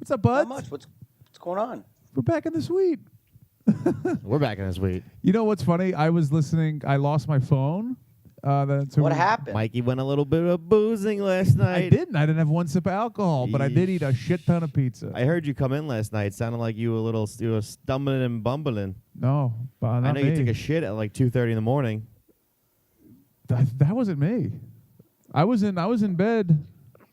What's up, bud? Not much. What's going on? We're back in the suite. We're back in this week. You know what's funny? I was listening. I lost my phone. What happened? Mikey went a little bit of boozing last night. I didn't. I didn't have one sip of alcohol, but I did eat a shit ton of pizza. I heard you come in last night. It sounded like you were stumbling and bumbling. No, not I know me. you took a shit at like 2:30 in the morning. That wasn't me. I was in bed.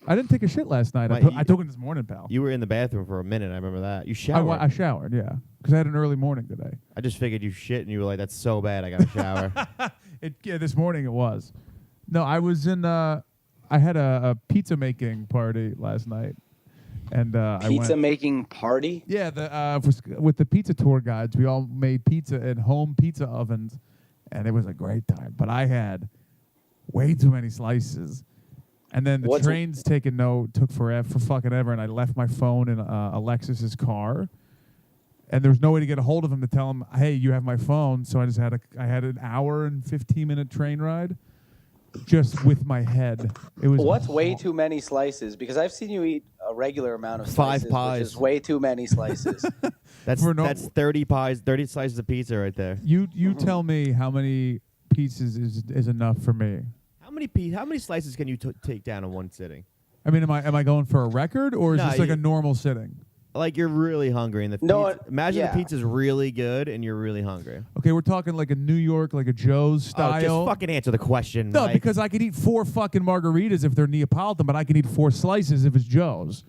I didn't take a shit last night. I took it this morning, pal. You were in the bathroom for a minute. I remember that. You showered. I showered, yeah, because I had an early morning today. I just figured you shit and you were like, "That's so bad. I got to shower." This morning it was. No, I was in. I had a pizza making party last night, and Pizza making party? Yeah, with the pizza tour guides, we all made pizza in home pizza ovens, and it was a great time. But I had way too many slices, and then the trains took for fucking ever, and I left my phone in Alexis's car, and there was no way to get a hold of him to tell him, hey, you have my phone. So I had an hour and 15-minute train ride. Just with my head. It was. What's way too many slices? Because I've seen you eat a regular amount of slices. 5 pies. Which is way too many slices. That's 30 pies, 30 slices of pizza right there. You tell me how many pieces is enough for me. How many slices can you take down in one sitting? I mean, am I going for a record or is this like a normal sitting? Like you're really hungry and imagine the pizza's really good and you're really hungry. Okay, we're talking like a New York, like a Joe's style. Oh, just fucking answer the question. No, Mike. because I could eat 4 fucking margaritas if they're Neapolitan, but I can eat 4 slices if it's Joe's.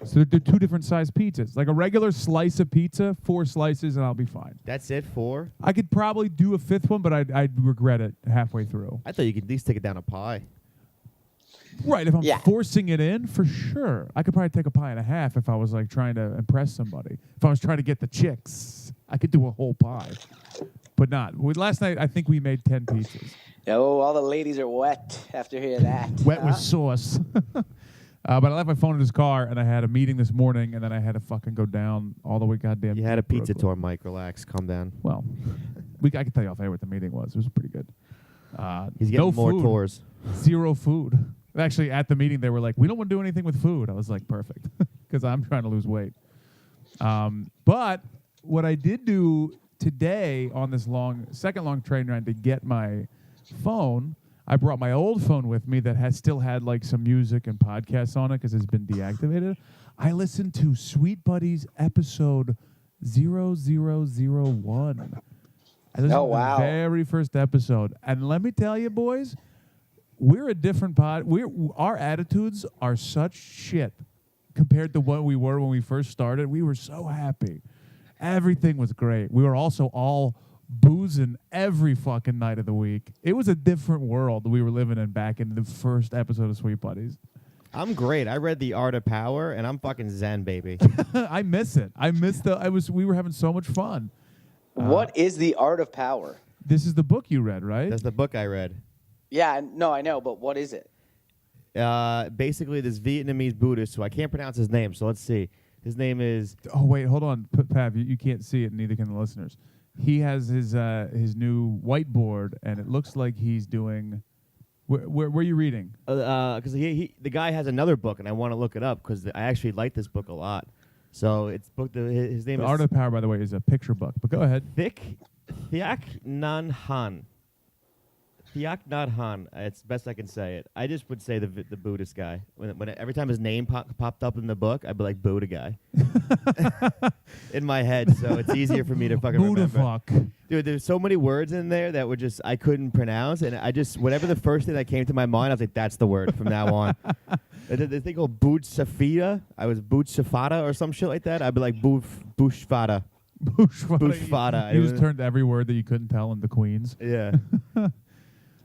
So they're 2 different size pizzas. Like a regular slice of pizza, 4 slices, and I'll be fine. That's it, 4? I could probably do a 5th one, but I'd regret it halfway through. I thought you could at least take it down a pie. Right, if I'm forcing it in, for sure. I could probably take a pie and a half if I was like trying to impress somebody. If I was trying to get the chicks, I could do a whole pie. But not. Last night, I think we made 10 pizzas. Oh, all the ladies are wet after hearing that. Wet with sauce. But I left my phone in his car, and I had a meeting this morning, and then I had to fucking go down all the way goddamn. You had a pizza Brooklyn. tour, Mike. Relax. Calm down. Well, I can tell you off air what the meeting was. It was pretty good. He's getting more tours. 0 food. Actually, at the meeting, they were like, we don't want to do anything with food. I was like, perfect, because I'm trying to lose weight. But what I did do today on this second long train ride to get my phone, I brought my old phone with me that still had like some music and podcasts on it because it's been deactivated. I listened to Sweet Buddies episode 0001. I listened to the very first episode. And let me tell you, boys, we're a different pod. Our attitudes are such shit compared to what we were when we first started. We were so happy. Everything was great. We were also all boozing every fucking night of the week. It was a different world we were living in back in the first episode of Sweet Buddies. I'm great. I read The Art of Power, and I'm fucking zen, baby. I miss it. We were having so much fun. What is The Art of Power? This is the book you read, right? That's the book I read. Yeah, no, I know, but what is it? Basically, this Vietnamese Buddhist, who I can't pronounce his name, so let's see. His name is... Oh, wait, hold on. Pav, you can't see it, neither can the listeners. He has his new whiteboard, and it looks like he's doing... Where are you reading? Because the guy has another book, and I want to look it up, because I actually like this book a lot. So it's his name is... The Art of Power, by the way, is a picture book, but go ahead. Thich Nhat Hanh. Thich Nhat Hanh. It's the best I can say it. I just would say the Buddhist guy. Every time his name popped up in the book, I'd be like, Buddha guy. In my head, so it's easier for me to fucking Buddha remember. fuck. Dude, there's so many words in there that were just, I couldn't pronounce, and whatever the first thing that came to my mind, I was like, that's the word from now on. The thing called Bushfata, I was Bushfata or some shit like that. I'd be like, Bushfata. Bushfata. You just turned every word that you couldn't tell into Queens. Yeah.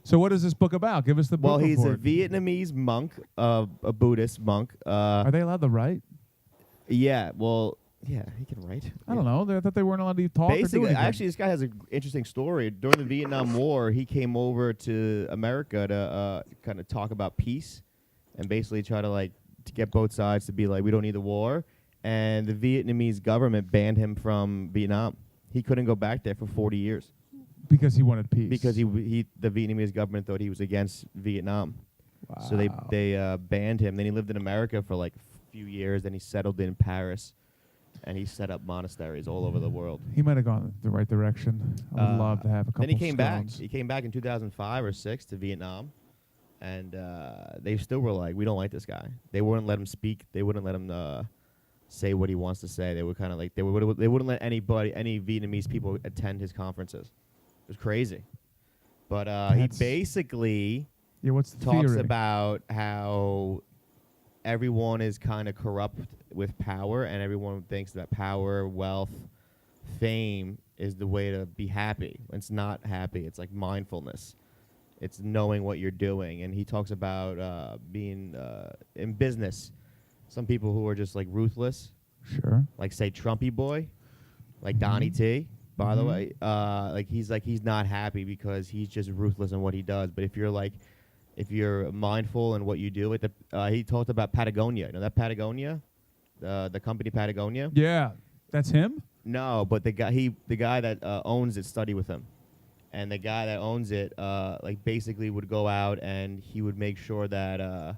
So what is this book about? Give us the book Well, he's report. a Vietnamese monk, a Buddhist monk. Are they allowed to write? Yeah, well, yeah, he can write. I don't know. I thought they weren't allowed to talk or do Basically, anything. actually, this guy has an interesting story. During the Vietnam War, he came over to America to kind of talk about peace and basically try to get both sides to be like, we don't need the war. And the Vietnamese government banned him from Vietnam. He couldn't go back there for 40 years. Because he wanted peace. Because the Vietnamese government thought he was against Vietnam. Wow. So they banned him. Then he lived in America for like few years. Then he settled in Paris, and he set up monasteries all over the world. He might have gone the right direction. I would love to have a couple. Then he came back. stones. He came back in 2005 or 6 to Vietnam, and they still were like, we don't like this guy. They wouldn't let him speak. They wouldn't let him say what he wants to say. They were kind of like they wouldn't let any Vietnamese people attend his conferences. It was crazy. But he basically what's the talks theory? about how everyone is kind of corrupt with power, and everyone thinks that power, wealth, fame is the way to be happy. It's not happy. It's like mindfulness. It's knowing what you're doing. And he talks about being in business. Some people who are just like ruthless, Sure. like say Trumpy Boy, like Donnie T. By the way, he's not happy because he's just ruthless in what he does. But if you're mindful in what you do, he talked about Patagonia. You know that Patagonia, the company Patagonia. Yeah, that's him. No, but the guy that owns it studied with him, and the guy that owns it basically would go out and he would make sure that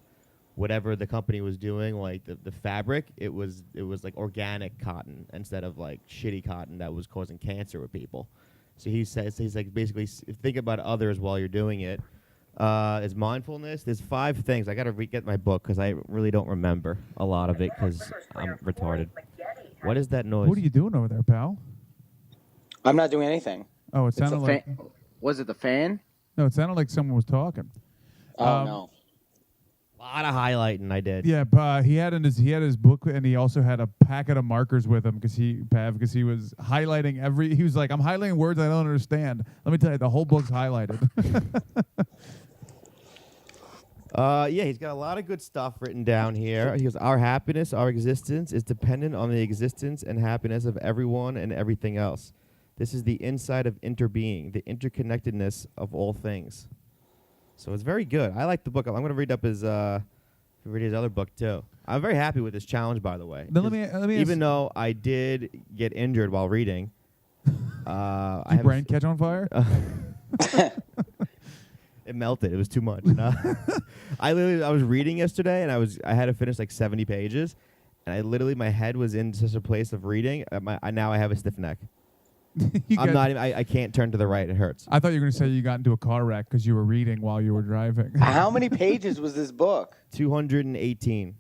whatever the company was doing, like the fabric, it was like organic cotton instead of like shitty cotton that was causing cancer with people. So he's like basically think about others while you're doing it. Is mindfulness. There's 5 things. I gotta get my book because I really don't remember a lot of it because I'm retarded. What is that noise? What are you doing over there, pal? I'm not doing anything. Oh, it sounded like. Was it the fan? No, it sounded like someone was talking. Oh no. A lot of highlighting I did. Yeah, but he had his book, and he also had a packet of markers with him because he was highlighting he was like, I'm highlighting words I don't understand. Let me tell you, the whole book's highlighted. He's got a lot of good stuff written down here. He goes, our happiness, our existence is dependent on the existence and happiness of everyone and everything else. This is the inside of interbeing, the interconnectedness of all things. So it's very good. I like the book. I'm going to read up his other book too. I'm very happy with this challenge, by the way. Then let me even though I did get injured while reading, did your brain catch on fire? It melted. It was too much. No. I was reading yesterday, and I had to finish like 70 pages, and my head was in such a place of reading. Now I have a stiff neck. I can't turn to the right. It hurts. I thought you were going to say you got into a car wreck because you were reading while you were driving. How many pages was this book? 218.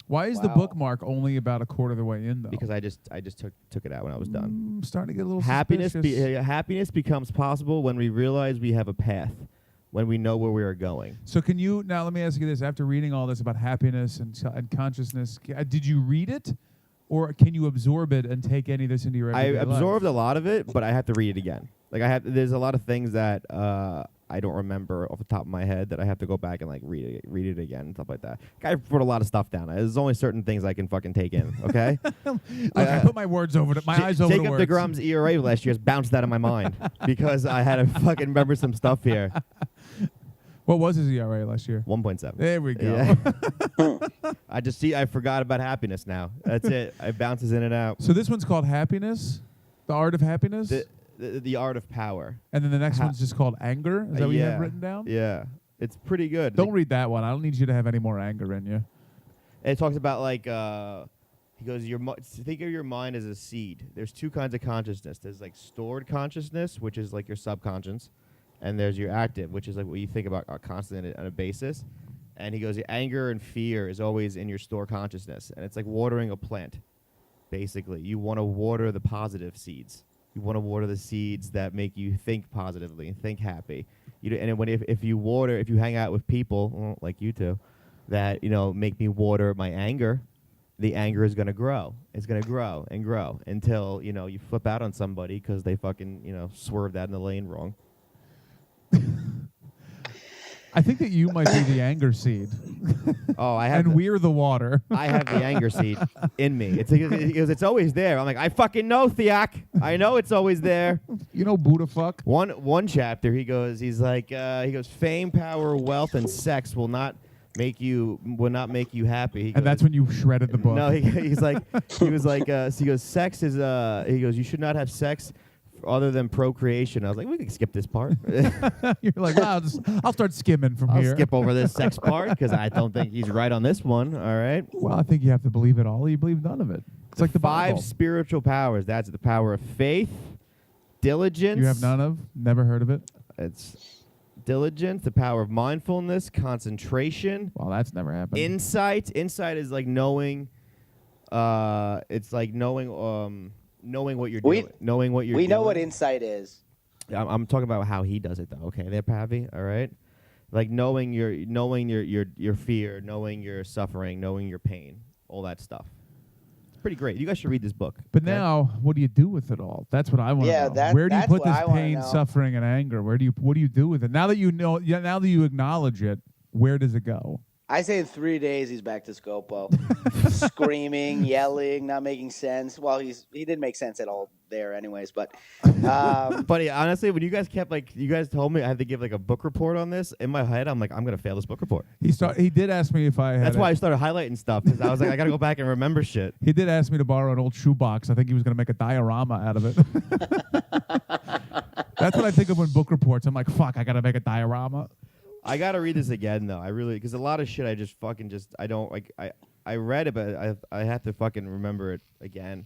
Why is the bookmark only about a quarter of the way in, though? Because I just took it out when I was done. Starting to get a little Happiness suspicious. becomes possible when we realize we have a path, when we know where we are going. So now let me ask you this. After reading all this about happiness and consciousness, did you read it? Or can you absorb it and take any of this into your everyday life? I absorbed a lot of it, but I have to read it again. There's a lot of things that I don't remember off the top of my head that I have to go back and read it again and stuff like that. I put a lot of stuff down. There's only certain things I can fucking take in. Okay. I put my words over it. My eyes over the words. Jacob deGrom's ERA last year bounced out of my mind because I had to fucking remember some stuff here. What was his ERA last year? 1.7. There we go. Yeah. I forgot about happiness now. That's it. It bounces in and out. So this one's called Happiness, The Art of Happiness? The Art of Power. And then the next one's just called Anger? Is that what you have written down? Yeah. It's pretty good. Don't read that one. I don't need you to have any more anger in you. It talks about he goes, think of your mind as a seed. There's 2 kinds of consciousness. There's stored consciousness, which is your subconscious. And there's your active, which is what you think about constantly on a basis. And he goes, your anger and fear is always in your store consciousness. And it's like watering a plant, basically. You want to water the positive seeds. You want to water the seeds that make you think positively and think happy. If you hang out with people, like you two, that make me water my anger, the anger is going to grow. It's going to grow and grow until, you flip out on somebody because they fucking, swerved out in the lane wrong. I think that you might be the anger seed. Oh, I have. And we're the water. I have the anger seed in me. It's always there. I'm like, I fucking know, Theak. I know it's always there. You know, Buddha fuck. One chapter, he goes, fame, power, wealth, and sex will not make you happy. And that's when you shredded the book. No, he was like, sex is. He goes, you should not have sex other than procreation. I was like, we can skip this part. You're like, I'll start skimming from I'll here. skip over this sex part because I don't think he's right on this one. All right. Well, I think you have to believe it all. Or you believe none of it. It's like the 5 Bible. spiritual powers. That's the power of faith, diligence. You have none of? Never heard of it? It's diligence, the power of mindfulness, concentration. Well, that's never happened. Insight. Insight is like knowing. It's like knowing what you're doing. Knowing what you're doing. We know what insight is. I'm talking about how he does it though. Okay, there, Pavi. All right. Like knowing your fear, knowing your suffering, knowing your pain, all that stuff. Pretty great. You guys should read this book. But okay? now, what do you do with it all? That's what I want to know. Where do you put this pain, suffering, and anger? What do you do with it? Now that you know, now that you acknowledge it, where does it go? I say in 3 days he's back to Scopo, screaming, yelling, not making sense. Well, he didn't make sense at all there, anyways. But buddy, honestly, when you guys you guys told me I had to give like a book report on this. In my head, I'm like, I'm gonna fail this book report. He did ask me if I had. That's why I started highlighting stuff because I was like, I gotta go back and remember shit. He did ask me to borrow an old shoebox. I think he was gonna make a diorama out of it. That's what I think of when book reports. I'm like, fuck, I gotta make a diorama. I gotta read this again though. I really because a lot of shit I just fucking I don't like. I read it, but I have to fucking remember it again.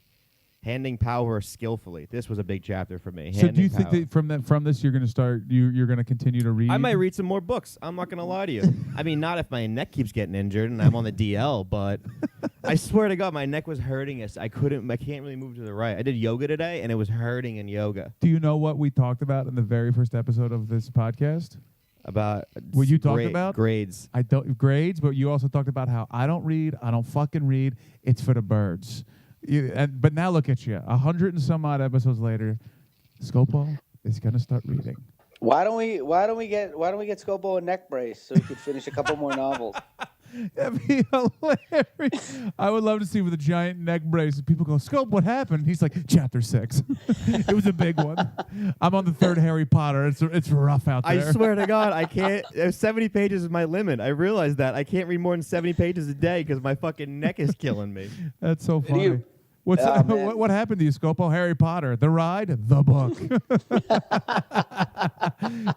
Handing power skillfully. This was a big chapter for me. So do you think that from this you're gonna start you're gonna continue to read? I might read some more books. I'm not gonna lie to you. I mean, not if my neck keeps getting injured and I'm on the DL, but I swear to God, my neck was hurting us. I can't really move to the right. I did yoga today and it was hurting in yoga. Do you know what we talked about in the very first episode of this podcast? About what you talked about? Grades. I don't grades, but you also talked about how I don't read. I don't fucking read. It's for the birds. But now look at you, 100 and some odd episodes later, Scopo is gonna start reading. Why don't we get Scopo a neck brace so he could finish a couple more novels? That'd be hilarious. I would love to see with a giant neck brace. People go, Scope, what happened? He's like, chapter 6. It was a big one. I'm on the 3rd Harry Potter. It's rough out there. I swear to God, I can't. 70 pages is my limit. I realized that. I can't read more than 70 pages a day because my fucking neck is killing me. That's so funny. What happened to you, Scopo? Harry Potter. The ride? The book.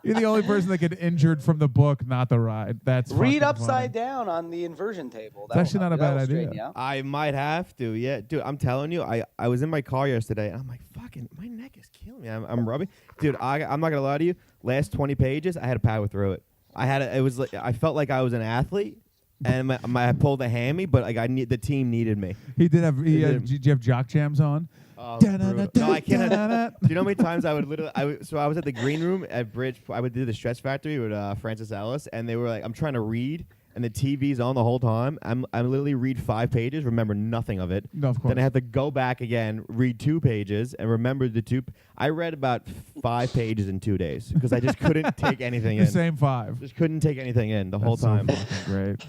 You're the only person that get injured from the book, not the ride. That's read upside down on the inversion table. That's actually not a bad idea. I might have to. Yeah, dude, I'm telling you, I was in my car yesterday, and I'm like, fucking, my neck is killing me. I'm rubbing. Dude, I'm not going to lie to you. Last 20 pages, I had to power through it. I felt like I was an athlete. And I pulled a hammy, but like the team needed me. Did you have jock jams on? No, I can't. Do you know how many times I would so I was at the green room at Bridge. I would do the Stress Factory with Francis Ellis, and they were like, I'm trying to read, and the TV's on the whole time. I literally read 5 pages, remember nothing of it. No, of course. Then I have to go back again, read 2 pages, and remember the 2. I read about 5 pages in 2 days because I just couldn't take anything in. The same 5. Just couldn't take anything in the whole time. So great.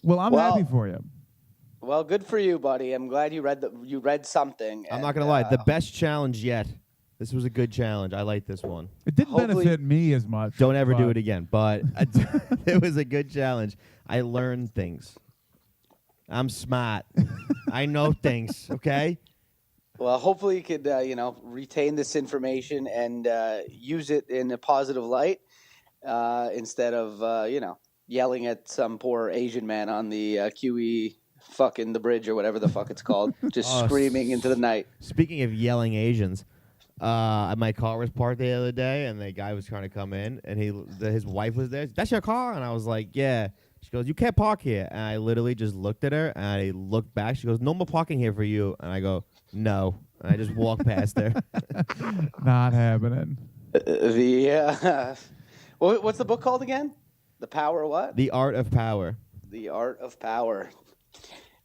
Well, I'm happy for you. Well, good for you, buddy. I'm glad you read something. I'm not gonna lie, the best challenge yet. This was a good challenge. I like this one. It didn't benefit me as much. Don't ever do it again. But it was a good challenge. I learned things. I'm smart. I know things. Okay. Well, hopefully you could retain this information and use it in a positive light instead of yelling at some poor Asian man on the QE fucking the bridge or whatever the fuck it's called, just screaming into the night. Speaking of yelling Asians. My car was parked the other day, and the guy was trying to come in, and his wife was there. That's your car? And I was like, yeah. She goes, you can't park here. And I literally just looked at her, and I looked back. She goes, no more parking here for you. And I go, no. And I just walked past her. Not happening. What's the book called again? The Power of what? The Art of Power. The Art of Power.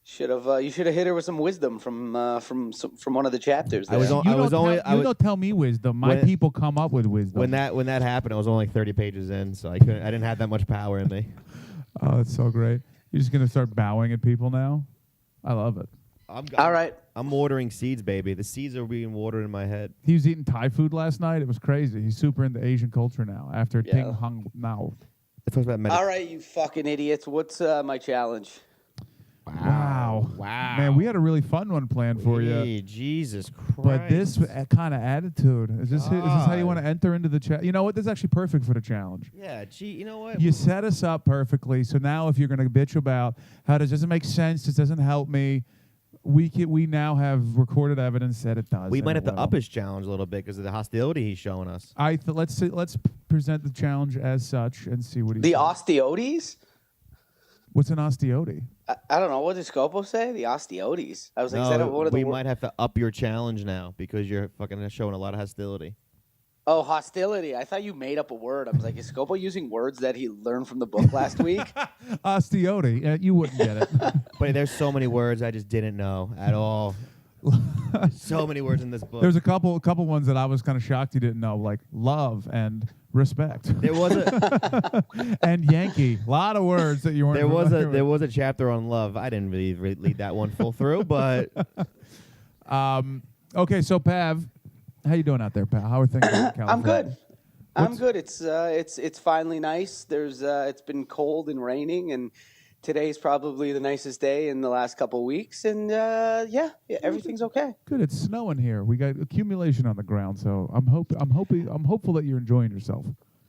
You should have hit her with some wisdom from one of the chapters. There. Don't tell me wisdom. My people come up with wisdom. When that happened, I was only like 30 pages in, so I didn't have that much power in me. Oh, that's so great. You're just gonna start bowing at people now? I love it. All right. I'm watering seeds, baby. The seeds are being watered in my head. He was eating Thai food last night. It was crazy. He's super into Asian culture now. After Ting Hung Now. All right, you fucking idiots. What's my challenge? Wow. Man, we had a really fun one planned for you. Jesus Christ. But this kind of attitude, is this how you want to enter into the challenge? You know what? This is actually perfect for the challenge. Yeah, gee, you know what? You set us up perfectly. So now if you're going to bitch about how this doesn't make sense, this doesn't help me, we now have recorded evidence that it does. We might have to up his challenge a little bit because of the hostility he's showing us. Let's present the challenge as such and see what he The says. ostiotes? What's an ostiote? I don't know. What did Scopo say? The ostiotes. I was like, is that one of the we might have to up your challenge now because you're fucking showing a lot of hostility. Oh, hostility. I thought you made up a word. I was like, is Scopo using words that he learned from the book last week? Ostiote. You wouldn't get it. But there's so many words I just didn't know at all. So many words in this book. There's a couple ones that I was kind of shocked you didn't know, like love and respect. There was a and Yankee. A lot of words that you weren't. There was a chapter on love. I didn't really read that one full through, but okay. So Pav, how you doing out there, pal? How are things in California? I'm good. I'm good. It's finally nice. It's been cold and raining, and today's probably the nicest day in the last couple of weeks. And yeah, everything's okay. Good. It's snowing here. We got accumulation on the ground, so I'm hopeful that you're enjoying yourself.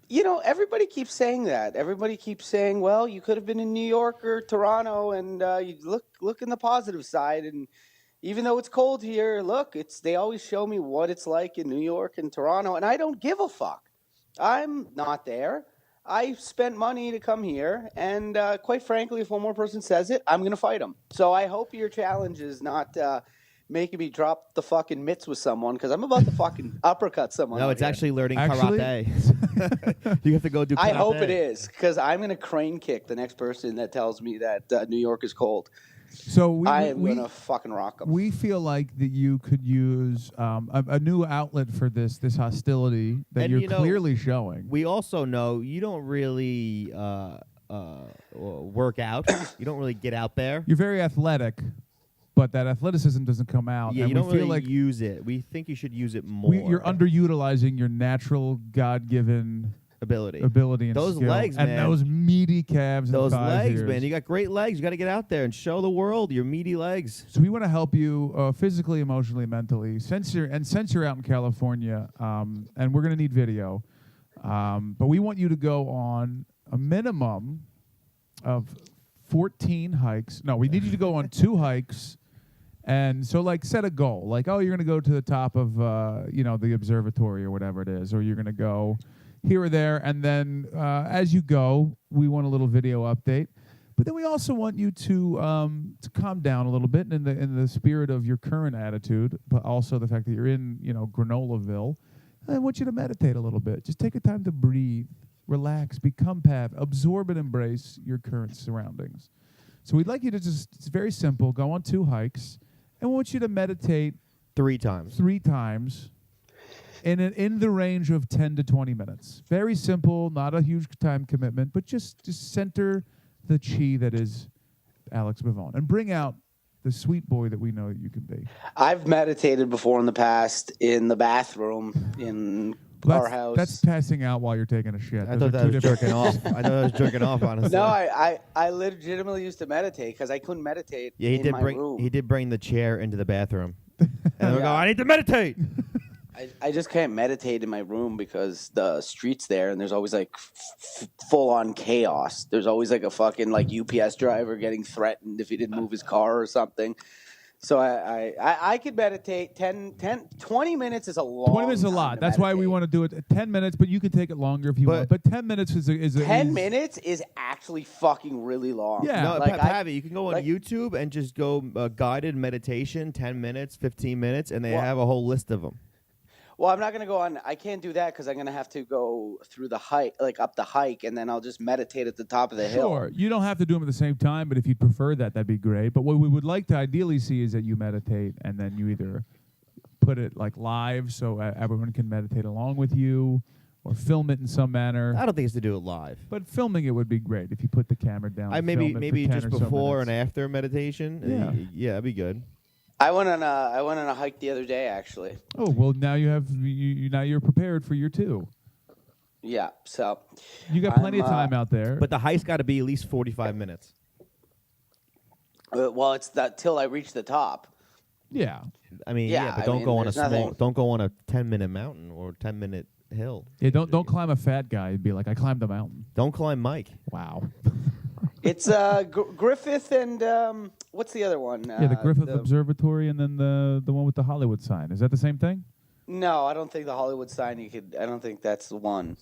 You know, everybody keeps saying that. Everybody keeps saying, "Well, you could have been in New York or Toronto, and you look in the positive side." And even though it's cold here, they always show me what it's like in New York and Toronto, and I don't give a fuck. I'm not there. I spent money to come here, and quite frankly, if one more person says it, I'm going to fight them. So I hope your challenge is not making me drop the fucking mitts with someone, because I'm about to fucking uppercut someone. No, it's actually learning karate. You have to go do karate. I hope it is, because I'm going to crane kick the next person that tells me that New York is cold. So I am going to fucking rock them. We feel like that you could use a new outlet for this hostility that you're clearly showing. We also know you don't really work out. You don't really get out there. You're very athletic, but that athleticism doesn't come out. Yeah, and you don't really like use it. We think you should use it more. You're underutilizing your natural God-given ability and those skill. Legs, man. And those meaty calves and those thighs legs, here. Man. You got great legs. You got to get out there and show the world your meaty legs. So we want to help you physically, emotionally, mentally. Since you're out in California, and we're going to need video, but we want you to go on a minimum of 14 hikes. No, we need you to go on 2 hikes. And so, like, set a goal. Like, oh, you're going to go to the top of, the observatory or whatever it is, or you're going to go here or there, and then as you go, we want a little video update. But then we also want you to calm down a little bit in the spirit of your current attitude, but also the fact that you're in Granolaville. I want you to meditate a little bit. Just take a time to breathe, relax, become Pav, absorb and embrace your current surroundings. So we'd like you to it's very simple. Go on 2 hikes, and we want you to meditate 3 times. 3 times. In the range of 10 to 20 minutes. Very simple, not a huge time commitment, but just center the chi that is Alex Pavone and bring out the sweet boy that we know that you can be. I've meditated before in the past in the bathroom in our house. That's passing out while you're taking a shit. I thought that was jerking off. I thought I was jerking off, honestly. No, I legitimately used to meditate because I couldn't meditate in my room. He did bring the chair into the bathroom. And we go, I need to meditate. I just can't meditate in my room because the street's there and there's always like full on chaos. There's always like a fucking like UPS driver getting threatened if he didn't move his car or something. So I could meditate 20 minutes is a long 20 minutes is a lot. That's why we want to do it at 10 minutes, but you can take it longer if you want. But 10 minutes is 10 minutes is actually fucking really long. Yeah. No, like Pavi, you can go on YouTube and just go guided meditation, 10 minutes, 15 minutes, and they have a whole list of them. Well, I'm not going to go on. I can't do that because I'm going to have to go through the hike, like up the hike, and then I'll just meditate at the top of the hill. Sure. You don't have to do them at the same time, but if you'd prefer that, that'd be great. But what we would like to ideally see is that you meditate and then you either put it like live so everyone can meditate along with you or film it in some manner. I don't think it's to do it live. But filming it would be great if you put the camera down. Maybe just before and after meditation. Yeah, that'd be good. I went on a hike the other day, actually. Oh, well, now now you're prepared for your 2. Yeah, so you got plenty of time out there. But the hike's got to be at least 45 minutes. Well, it's that till I reach the top. Yeah. I mean, Yeah, but I don't mean, go on a there's nothing- don't go on a 10-minute mountain or 10-minute hill. Yeah, don't climb a fat guy and be like, I climbed a mountain. Don't climb Mike. Wow. It's Griffith and what's the other one? Yeah, the Griffith Observatory and then the one with the Hollywood sign. Is that the same thing? No, I don't think the Hollywood sign. I don't think that's the one.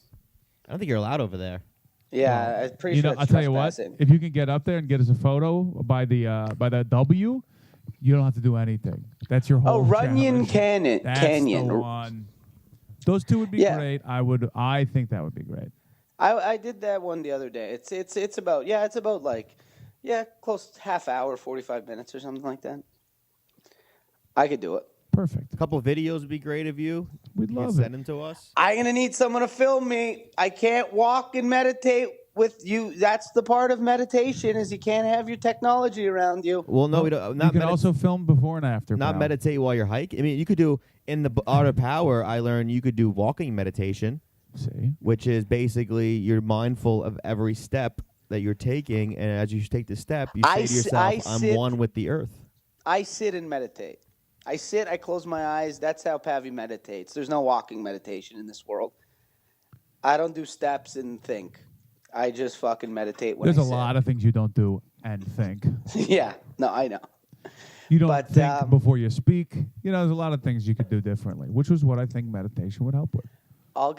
I don't think you're allowed over there. Yeah, I'm pretty sure. I'll tell you what. If you can get up there and get us a photo by the W, you don't have to do anything. That's your whole. Oh, Runyon challenge. Canyon. The one. Those two would be great. I think that would be great. I did that one the other day. It's about close to half hour, 45 minutes or something like that. I could do it. Perfect. A couple of videos would be great of you. We'd love it. Send them to us. I'm gonna need someone to film me. I can't walk and meditate with you. That's the part of meditation is you can't have your technology around you. Well, no, we don't. You can also film before and after. Not meditate while you're hiking. I mean, you could do in the Art of Power. I learned you could do walking meditation. See, which is basically you're mindful of every step that you're taking, and as you take the step, you say to yourself, "I'm one with the earth." I sit and meditate. I sit, I close my eyes. That's how Pavi meditates. There's no walking meditation in this world. I don't do steps and think. I just fucking meditate when There's I a sit. lot of things you don't do and think. Yeah, no, I know. You don't think before you speak. There's a lot of things you could do differently, which was what I think meditation would help with. I'll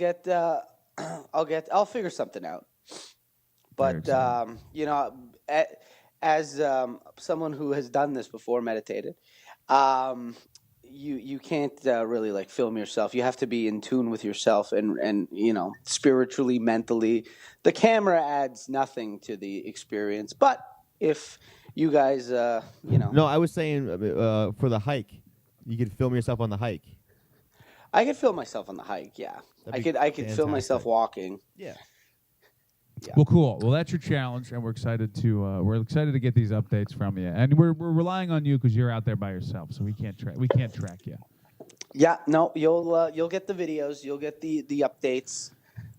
figure something out. But as someone who has done this before, meditated, you can't really like film yourself. You have to be in tune with yourself and spiritually, mentally. The camera adds nothing to the experience. But if you guys, No, I was saying for the hike, you could film yourself on the hike. I could film myself on the hike. Yeah, I could film myself walking. Yeah. Yeah. Well, cool. Well, that's your challenge, and we're excited to get these updates from you. And we're relying on you because you're out there by yourself, so we can't track you. Yeah, no, you'll get the videos, you'll get the updates.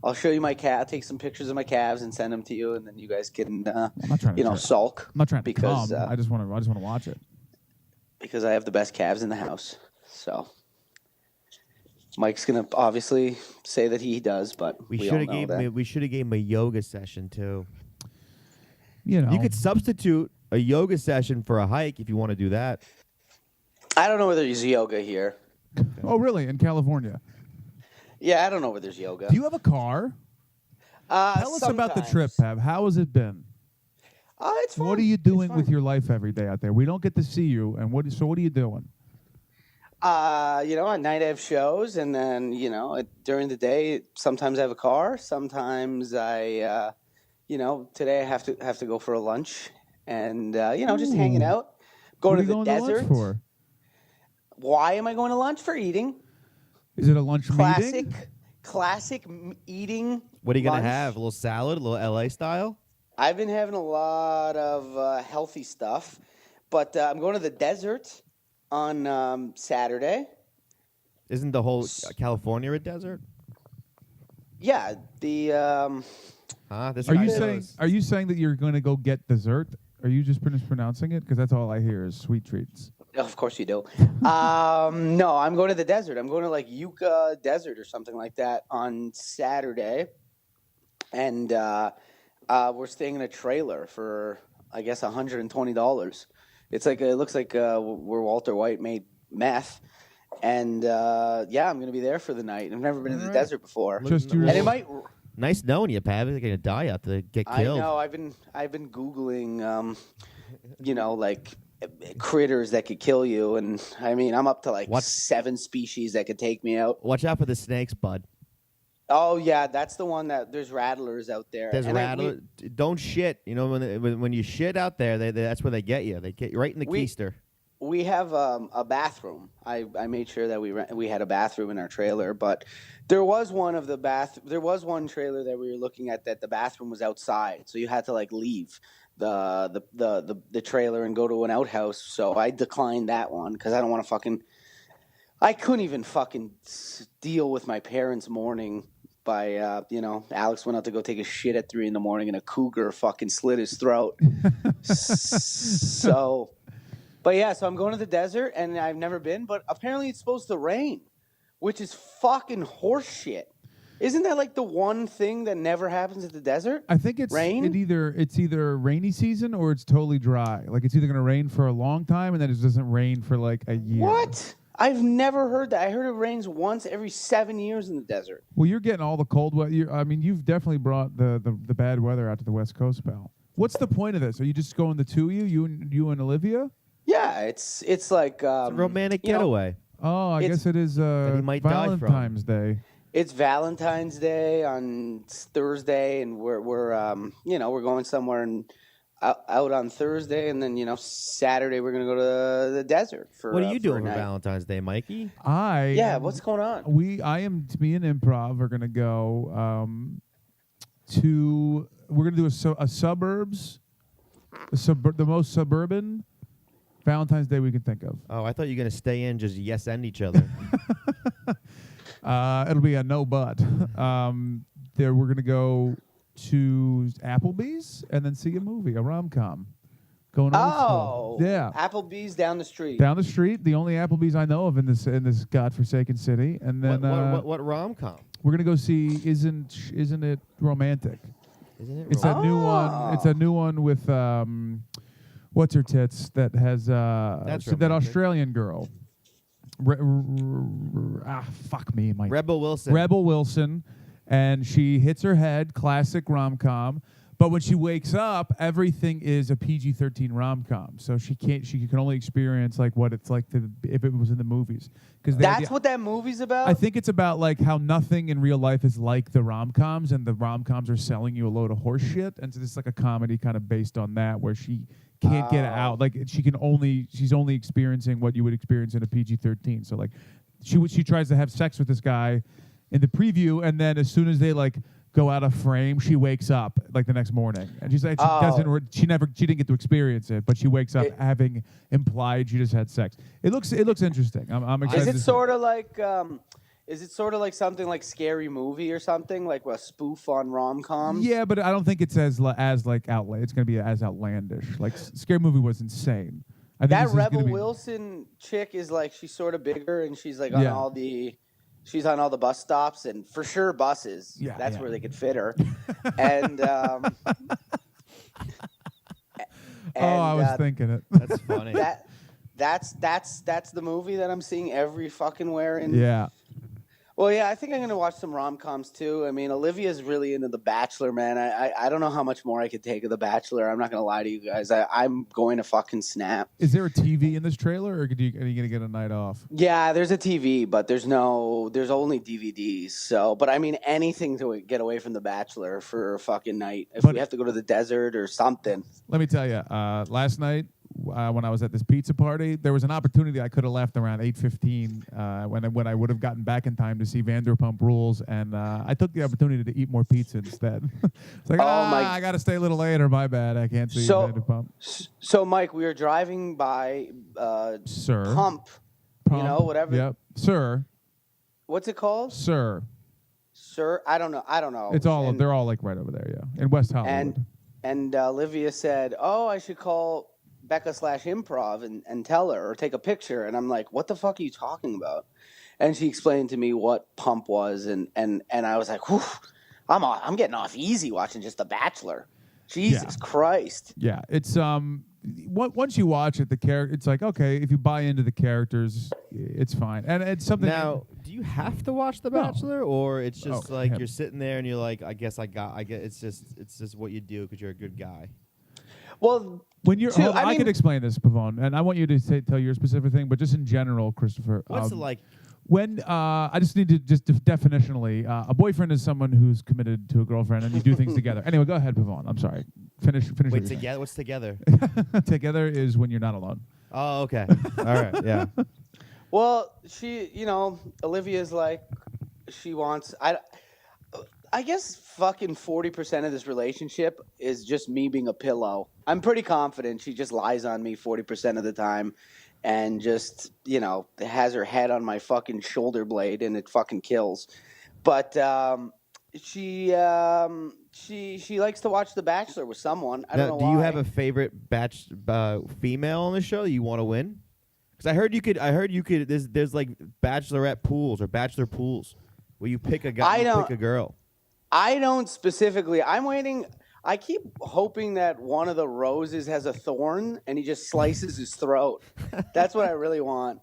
I'll show you my cat. I'll take some pictures of my calves and send them to you, and then you guys can sulk. I'm not trying to because come. I just want to watch it because I have the best calves in the house. So Mike's gonna obviously say that he does, but we should have gave him a yoga session too. You could substitute a yoga session for a hike if you want to do that. I don't know whether there's yoga here. Oh, really? In California? Yeah, I don't know where there's yoga. Do you have a car? Tell us about the trip, Pav. How has it been? It's fun. What are you doing with your life every day out there? We don't get to see you, and what are you doing? At night I have shows, and then during the day sometimes I have a car. Sometimes I, today I have to go for a lunch, and just hanging out, going to the desert. To lunch for? Why am I going to lunch? For eating. Is it a lunch meeting? Classic eating. What are you gonna have? A little salad, a little LA style. I've been having a lot of healthy stuff, but I'm going to the desert on Saturday. Isn't the whole California a desert? Yeah, the. Are you saying that you're going to go get dessert? Are you just mispronouncing it? Because that's all I hear is sweet treats. Of course you do. No, I'm going to the desert. I'm going to like Yucca Desert or something like that on Saturday, and we're staying in a trailer for I guess $120. It looks like where Walter White made meth, and I'm going to be there for the night. I've never been in the desert before, and it might. Nice knowing you, Pav. You're gonna die out there, get killed. I know. I've been googling, like critters that could kill you, and I mean, I'm up to like 7 species that could take me out. Watch out for the snakes, bud. Oh yeah, that's the one that there's rattlers out there. There's rattlers. Don't shit. When you shit out there, that's where they get you. They get you right in the keister. We have a bathroom. I made sure that we had a bathroom in our trailer, but there was one trailer that we were looking at that the bathroom was outside, so you had to like leave the trailer and go to an outhouse. So I declined that one because I don't want to I couldn't even fucking deal with my parents mourning by Alex went out to go take a shit at 3 a.m. and a cougar fucking slit his throat. So I'm going to the desert, and I've never been, but apparently it's supposed to rain, which is fucking horseshit. Isn't that like the one thing that never happens at the desert? I think it's rain. It's either rainy season or it's totally dry. Like it's either going to rain for a long time and then it doesn't rain for like a year. What? I've never heard that. I heard it rains once every 7 years in the desert. Well, you're getting all the cold weather. You've definitely brought the bad weather out to the West Coast, pal. What's the point of this? Are you just going the two of you and Olivia? Yeah, it's like It's a romantic getaway. I guess it is that he might die from. Valentine's Day. It's Valentine's Day on Thursday, and we're going somewhere and out on Thursday, and then Saturday we're gonna go to the desert for. What are you doing for for Valentine's Day, Mikey? What's going on? Me and Improv are gonna go we're gonna do a suburbs, the most suburban Valentine's Day we can think of. Oh, I thought you were gonna stay in just yes and each other. It'll be a no but. We're gonna go to Applebee's and then see a movie, a rom-com. Going old school. Yeah. Applebee's down the street. Down the street, the only Applebee's I know of in this godforsaken city. And then what rom-com? We're gonna go see Isn't It Romantic? Isn't it? It's that new one. It's a new one with what's her tits that has that Australian girl. Fuck me, Mike. Rebel Wilson, and she hits her head. Classic rom-com. But when she wakes up, everything is a PG-13 rom-com. So she can only experience like what it's like if it was in the movies. That's what that movie's about? I think it's about like how nothing in real life is like the rom-coms, and the rom-coms are selling you a load of horse shit. And so this is like a comedy kind of based on that, where she can't get out. Like she's only experiencing what you would experience in a PG-13. So like she tries to have sex with this guy in the preview, and then as soon as they like go out of frame, she wakes up like the next morning, and she's like she didn't get to experience it, but she wakes up having implied she just had sex. It looks interesting. I'm excited. Is it sort of like something like Scary Movie or something, like a spoof on rom-coms? Yeah, but I don't think it's as like it's going to be as outlandish. Like Scary Movie was insane. I think that Rebel Wilson chick is like, she's sort of bigger, and she's like on all the bus stops, and for sure buses. Yeah, that's where they could fit her. And I was thinking it. That's funny. That's the movie that I'm seeing every fucking where. Yeah. Well, yeah, I think I'm going to watch some rom-coms, too. I mean, Olivia's really into The Bachelor, man. I don't know how much more I could take of The Bachelor. I'm not going to lie to you guys. I'm going to fucking snap. Is there a TV in this trailer, or are you going to get a night off? Yeah, there's a TV, but there's only DVDs. So, but I mean, anything to get away from The Bachelor for a fucking night. If we have to go to the desert or something. Let me tell you, last night, when I was at this pizza party, there was an opportunity I could have left around 8:15 when I would have gotten back in time to see Vanderpump Rules, and I took the opportunity to eat more pizza instead. It's like, I got to stay a little later. My bad, I can't see Vanderpump. So, Mike, we were driving by Sir Pump, whatever. Yep, Sir. What's it called? Sir, I don't know. It's all they're all like right over there, yeah, in West Hollywood. And Olivia said, I should call Becca/Improv and tell her, or take a picture. And I'm like, what the fuck are you talking about? And she explained to me what Pump was, and I was like, whew, I'm getting off easy watching just The Bachelor. Jesus Christ. Yeah, it's once you watch it, it's like, okay, if you buy into the characters, it's fine, and it's something. Now, do you have to watch The Bachelor, or it's just you're sitting there and you're like, I guess it's just what you do because you're a good guy. Well, when you're, I could explain this, Pavone, and I want you to tell your specific thing, but just in general, Christopher. What's it like? When I just need to definitionally, a boyfriend is someone who's committed to a girlfriend, and you do things together. Anyway, go ahead, Pavone. I'm sorry. Finish. Wait, together? What's together? Together is when you're not alone. Oh, okay. All right. Yeah. Well, Olivia's like, she wants. I guess fucking 40% of this relationship is just me being a pillow. I'm pretty confident she just lies on me 40% of the time, and just, has her head on my fucking shoulder blade, and it fucking kills. But she likes to watch The Bachelor with someone. I don't know do why. you have a favorite female on the show that you want to win? Because I heard you could. There's like bachelorette pools or bachelor pools where you pick a guy, you pick a girl. I don't specifically. I'm waiting. I keep hoping that one of the roses has a thorn and he just slices his throat. That's what I really want.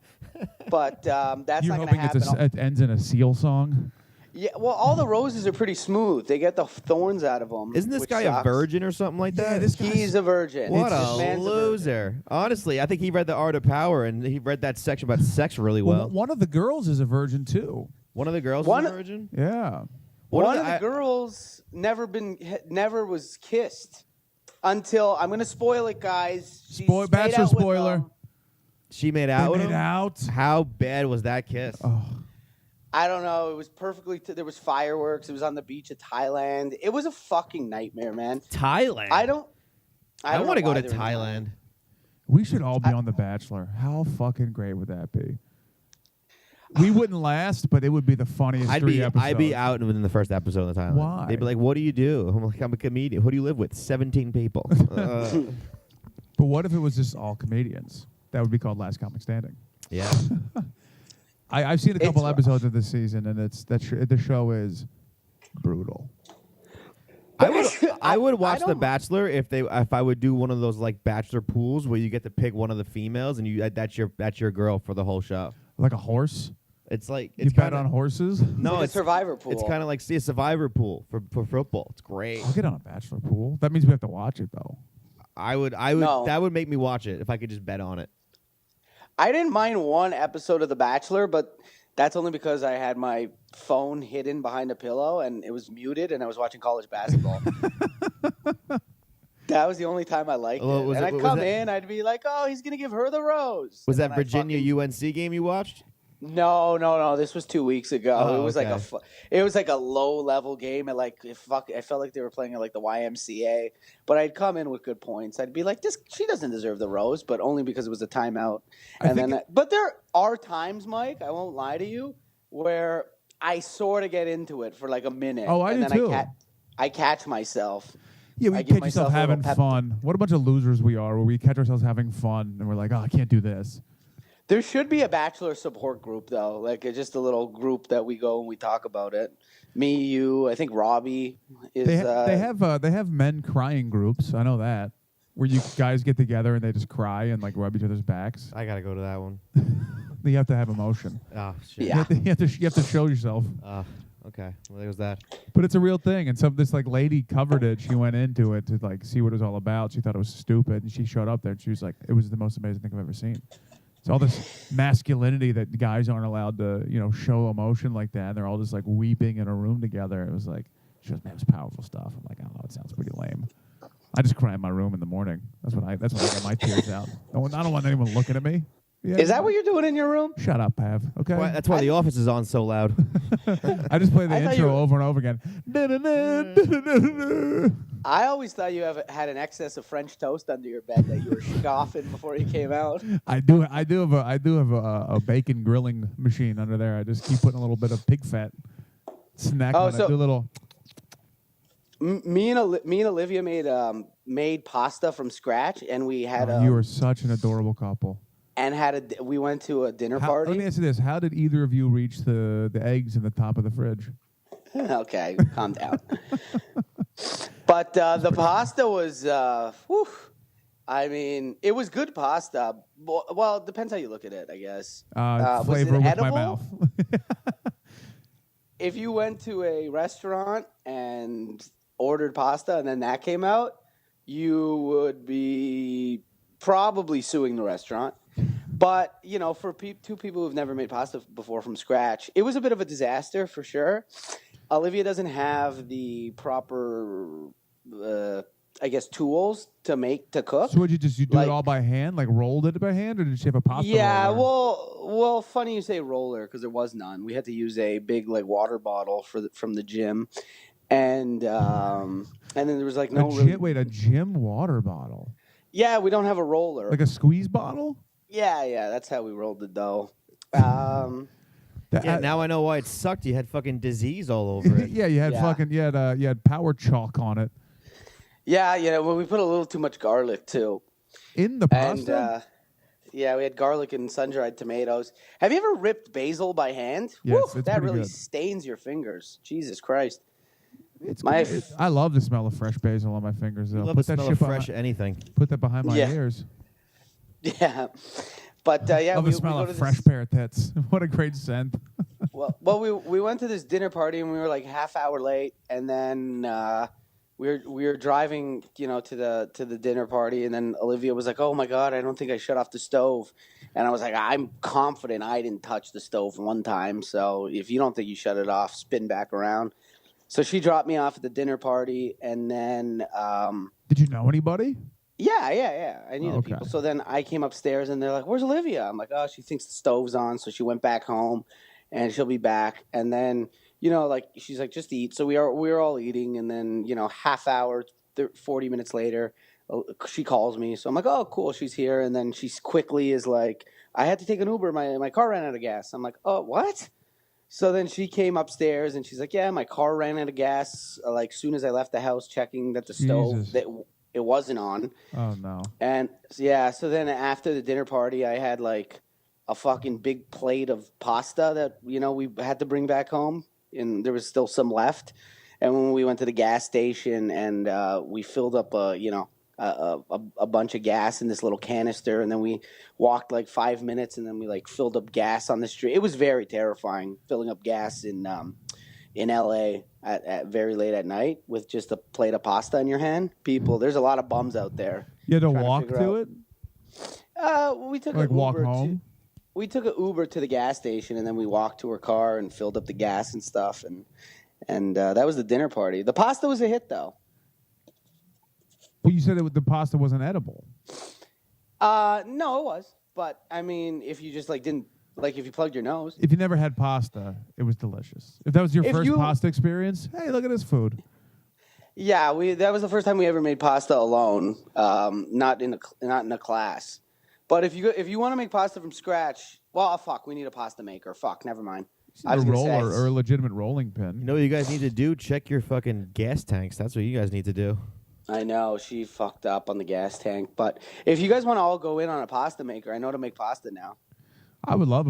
But that's You're not going to hoping happen. it ends in a Seal song? Yeah, well, all the roses are pretty smooth. They get the thorns out of them. Isn't this guy a virgin or something like that? He's a virgin. What a loser. Honestly, I think he read The Art of Power and he read that section about sex really well. One of the girls is a virgin, too. One of the girls is a virgin? Yeah. One of the girls never was kissed until, I'm going to spoil it, guys. Bachelor spoiler. She made out with him? out. How bad was that kiss? Oh. I don't know. It was perfectly. There was fireworks. It was on the beach of Thailand. It was a fucking nightmare, man. Thailand? I don't want to go to Thailand. We should all be on The Bachelor. How fucking great would that be? We wouldn't last, but it would be the funniest episodes. I'd be out within the first episode of the Thailand. Why? They'd be like, "What do you do?" I'm like, "I'm a comedian." Who do you live with? 17 people. But what if it was just all comedians? That would be called Last Comic Standing. Yeah. I've seen a couple episodes of this season, and the show is brutal. I would watch The Bachelor if I would do one of those like bachelor pools where you get to pick one of the females and that's your girl for the whole show. Like a horse. It's like you bet on horses. No, it's a Survivor pool. It's kind of like a Survivor pool for football. It's great. I'll get on a Bachelor pool. That means we have to watch it though. I would. No. That would make me watch it if I could just bet on it. I didn't mind one episode of The Bachelor, but that's only because I had my phone hidden behind a pillow and it was muted and I was watching college basketball. That was the only time I liked it. And I'd come in, I'd be like, oh, he's going to give her the rose. Was that Virginia UNC game you watched? No. This was 2 weeks ago. Oh, it was like a low level game. And I felt like they were playing at like the YMCA. But I'd come in with good points. I'd be like, she doesn't deserve the rose, but only because it was a timeout. But there are times, Mike, I won't lie to you, where I sort of get into it for like a minute. Oh, I do too. I catch myself. Yeah, we catch yourself having fun. What a bunch of losers we are, where we catch ourselves having fun and we're like, oh, I can't do this. There should be a Bachelor support group, though, like just a little group that we go and we talk about it. Me, you, I think Robbie is. They have men crying groups. I know that, where you guys get together and they just cry and like rub each other's backs. I gotta go to that one. You have to have emotion. Oh shit! Yeah. You have to show yourself. Okay. Well, there was that. But it's a real thing, and this like lady covered it. She went into it to like see what it was all about. She thought it was stupid, and she showed up there and she was like, "It was the most amazing thing I've ever seen." It's all this masculinity that guys aren't allowed to, show emotion like that. And they're all just like weeping in a room together. It was like, she goes, man, it was powerful stuff. I'm like, I don't know, it sounds pretty lame. I just cry in my room in the morning. That's when I get my tears out. I don't want anyone looking at me. Yeah, is that what you're doing in your room? Shut up, Pav. Okay. Well, that's why The Office is on so loud. I just play the intro over and over again. I always thought you had an excess of French toast under your bed that you were scoffing before you came out. I do have a bacon grilling machine under there. I just keep putting a little bit of pig fat snack on it. Do a little. Me and Olivia made pasta from scratch, and we had. You were such an adorable couple. And we went to a dinner party. Let me ask you this: how did either of you reach the eggs in the top of the fridge? Okay, calm down. But the pasta was, I mean, it was good pasta. Well, it depends how you look at it, I guess. Flavor with edible? my mouth. If you went to a restaurant and ordered pasta and then that came out, you would be probably suing the restaurant. But, for two people who've never made pasta before from scratch, it was a bit of a disaster for sure. Olivia doesn't have the proper, tools to cook. So would you do it all by hand, like rolled it by hand, or did you have a pasta roller? Yeah, well, funny you say roller because there was none. We had to use a big water bottle from the gym, and then there was like a gym water bottle. Yeah, we don't have a roller. Like a squeeze bottle? Yeah, that's how we rolled the dough. Yeah, now I know why it sucked. You had fucking disease all over it. Yeah, you had you had power chalk on it. Yeah. Well, we put a little too much garlic too. In the pasta? And yeah, we had garlic and sun-dried tomatoes. Have you ever ripped basil by hand? Yes, Woo, it's that pretty really good. stains your fingers. Jesus Christ. It's My good. I love the smell of fresh basil on my fingers, though. I love Put the that smell shit of fresh anything. Put that behind my Yeah. ears. Yeah. But yeah, Love the smell of fresh pair of tits. What a great scent. Well, we went to this dinner party and we were like half hour late, and then we were driving, to the dinner party, and then Olivia was like, "Oh my God, I don't think I shut off the stove," and I was like, "I'm confident I didn't touch the stove one time, so if you don't think you shut it off, spin back around." So she dropped me off at the dinner party, and then Did you know anybody? yeah, I knew the Okay. people. So then I came upstairs, and they're like, "Where's Olivia?" I'm like, "Oh, she thinks the stove's on," so she went back home, and she'll be back. And then she's like, "Just eat." So we were all eating, and then half hour, 40 minutes later, she calls me. So I'm like, "Oh, cool, she's here." And then she quickly is like, "I had to take an Uber. My car ran out of gas." I'm like, "Oh, what?" So then she came upstairs, and she's like, "Yeah, my car ran out of gas. Like soon as I left the house, checking that the stove that it wasn't on." Oh, no. And yeah, so then after the dinner party, I had like a fucking big plate of pasta that we had to bring back home, and there was still some left. And when we went to the gas station, and we filled up a bunch of gas in this little canister, and then we walked like 5 minutes, and then we like filled up gas on the street. It was very terrifying filling up gas in LA at very late at night with just a plate of pasta in your hand. People, there's a lot of bums out there. You had to walk to it? We took Like an walk Uber home? We took an Uber to the gas station, and then we walked to her car and filled up the gas and stuff, and that was the dinner party. The pasta was a hit, though. Well, you said the pasta wasn't edible. No, it was. But I mean, if you just didn't if you plugged your nose. If you never had pasta, it was delicious. If that was your first pasta experience, hey, look at this food. Yeah, that was the first time we ever made pasta alone, not in a class. But if you want to make pasta from scratch, well, fuck, we need a pasta maker. Fuck, never mind. A roller or a legitimate rolling pin. You know what you guys need to do? Check your fucking gas tanks. That's what you guys need to do. I know, she fucked up on the gas tank. But if you guys want to all go in on a pasta maker, I know how to make pasta now. I would love